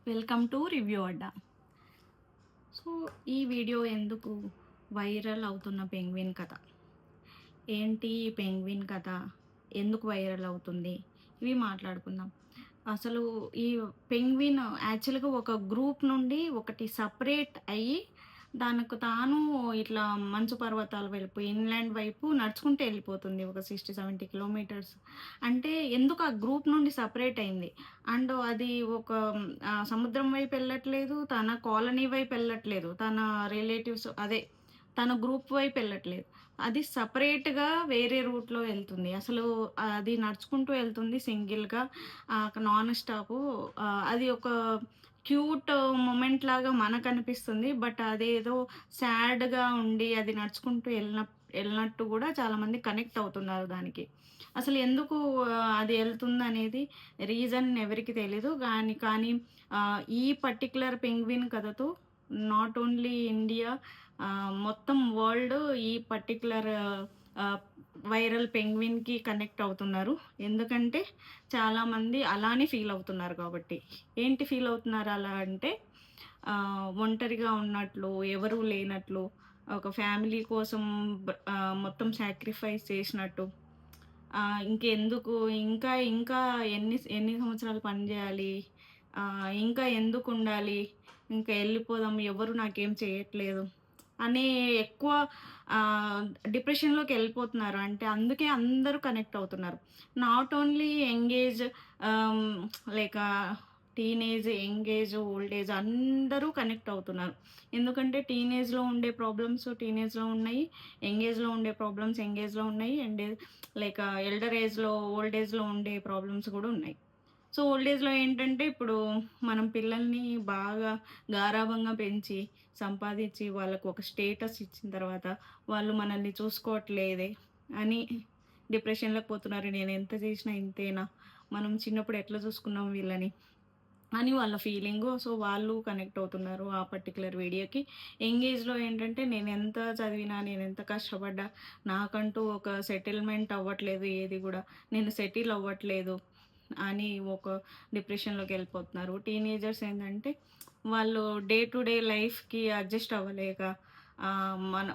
Welcome to review Adda. So ఈ video ఎందుకు viral అవుతున్న పెంగ్విన్ కథ ఏంటి? ఈ పెంగ్విన్ కథ ఎందుకు వైరల్ అవుతుంది? ఇవి మాట్లాడుకుందాం. అసలు ఈ పెంగ్విన్ యాక్చువల్గా ఒక గ్రూప్ నుండి ఒకటి సపరేట్ అయ్యి దానికి తాను ఇట్లా మంచు పర్వతాల వైపు ఇన్లాండ్ వైపు నడుచుకుంటూ వెళ్ళిపోతుంది. ఒక 60-70 కిలోమీటర్స్. అంటే ఎందుకు ఆ గ్రూప్ నుండి సపరేట్ అయింది? అండ్ అది ఒక సముద్రం వైపు వెళ్ళట్లేదు, తన కాలనీ వైపు వెళ్ళట్లేదు, తన రిలేటివ్స్ అదే తన గ్రూప్ వైపు వెళ్ళట్లేదు. అది సపరేట్‌గా వేరే రూట్‌లో ఎళ్తుంది. అసలు అది నడుచుకుంటూ ఎళ్తుంది సింగిల్‌గా, నాన్ స్టాపు. అది ఒక క్యూట్ మొమెంట్ లాగా మనకనిపిస్తుంది. బట్ అదేదో సాడ్‌గా ఉండి అది నడుచుకుంటూ ఎళ్ళినట్టు గూడా చాలామంది కనెక్ట్ అవుతున్నారు దానికి. అసలు ఎందుకు అది ఎళ్తుందనేది రీజన్ ఎవరికీ తెలీదు. కానీ ఈ పర్టిక్యులర్ పెంగ్విన్ కథతో నాట్ ఓన్లీ ఇండియా, మొత్తం వరల్డ్ ఈ పర్టిక్యులర్ ఆహ్, వైరల్ పెంగ్విన్‌కి కనెక్ట్ అవుతున్నారు. ఎందుకంటే చాలామంది అలానే ఫీల్ అవుతున్నారు కాబట్టి. ఏంటి ఫీల్ అవుతున్నారు అలా అంటే ఒంటరిగా ఉన్నట్లు, ఎవరు లేనట్లు, ఒక ఫ్యామిలీ కోసం మొత్తం సాక్రిఫైస్ చేసినట్టు. ఇంకెందుకు ఇంకా ఇంకా ఎన్ని సంవత్సరాలు పని జేయాలి? ఇంకా ఎందుకుండాలి? ఇంకా ఎళ్ళిపోదాం, ఎవరు నాకేం చేయట్లేదు అనే ఎక్కువ ఆహ్, డిప్రెషన్‌లోకెళ్ళిపోతున్నారు. అంటే అందుకే అందరూ కనెక్ట్ అవుతున్నారు. నాట్ ఓన్లీ యంగ్ ఏజ్, ఆహ్, like young age, old age అందరూ కనెక్ట్ అవుతున్నారు. ఎందుకంటే టీనేజ్‌లో ఉన్నాయి. యంగ్ ఏజ్‌లో ఉండే ప్రాబ్లమ్స్ యంగ్ ఏజ్‌లో ఉన్నాయి. అండ్ లైక్ ఎల్డర్ ఏజ్‌లో, ఓల్డ్ ఏజ్‌లో ఉండే ప్రాబ్లమ్స్ గూడా ఉన్నాయి. సో, ఓల్డ్ ఏజ్‌లో ఏంటంటే ఇప్పుడు మనం పిల్లల్ని బాగా గారాబంగా పెంచి, సంపాదించి వాళ్ళకు ఒక స్టేటస్ ఇచ్చిన తర్వాత వాళ్ళు మనల్ని చూసుకోవట్లేదే అని డిప్రెషన్‌లోకి పోతున్నారు. నేనెంత చేసినా ఇంతేనా? మనం చిన్నప్పుడు ఎట్లా చూసుకున్నాం వీళ్ళని అని వాళ్ళ ఫీలింగు. సో, వాళ్ళు కనెక్ట్ అవుతున్నారు ఆ పర్టిక్యులర్ వీడియోకి. యంగ్ ఏజ్‌లో ఏంటంటే నేనెంత చదివినా, నేనెంత కష్టపడ్డా నాకంటూ ఒక సెటిల్‌మెంట్ అవ్వట్లేదు ఏది గూడా. నేను సెటిల్ అవ్వట్లేదు అని ఒక డిప్రెషన్‌లోకెళ్ళిపోతున్నారు. టీనేజర్స్ ఏందంటే వాళ్ళు డే టు డే లైఫ్‌కి అడ్జస్ట్ అవ్వలేక,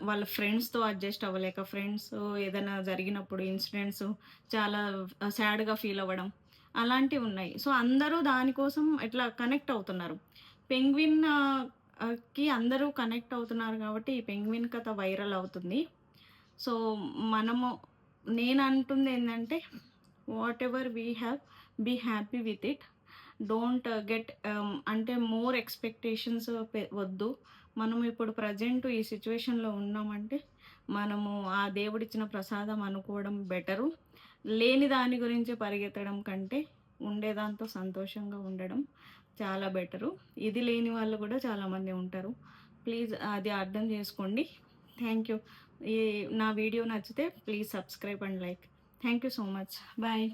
వాళ్ళ ఫ్రెండ్స్‌తో అడ్జస్ట్ అవ్వలేక, ఫ్రెండ్స్ ఏదైనా జరిగినప్పుడు ఇన్సిడెంట్స్ చాలా సాడ్‌గా ఫీల్ అవ్వడం అలాంటివున్నాయి. సో, అందరూ దానికోసం ఇట్లా కనెక్ట్ అవుతున్నారు. పెంగ్విన్ కి అందరూ కనెక్ట్ అవుతున్నారు కాబట్టి ఈ పెంగ్విన్ కథ వైరల్ అవుతుంది. సో, మనము నేనంటుందేందంటే whatever we have, be happy with it. Don't get అంటే మోర్ ఎక్స్‌పెక్టేషన్స్ వద్దు. మనం ఇప్పుడు ప్రెజెంట్ ఈ సిట్యుయేషన్‌లో ఉన్నామంటే, మనము ఆ దేవుడిచ్చిన ప్రసాదం అనుకోవడం బెటరు. లేని దాని గురించి పరిగెత్తడం కంటే, ఉండేదాంతో సంతోషంగా ఉండడం చాలా బెటరు. ఇది లేని వాళ్ళు గూడా చాలామంది ఉంటారు. ప్లీజ్ అది అర్థం జేసుకోండి. Thank you. ఈ నా వీడియో నచ్చితే please subscribe and like. Thank you so much. Bye.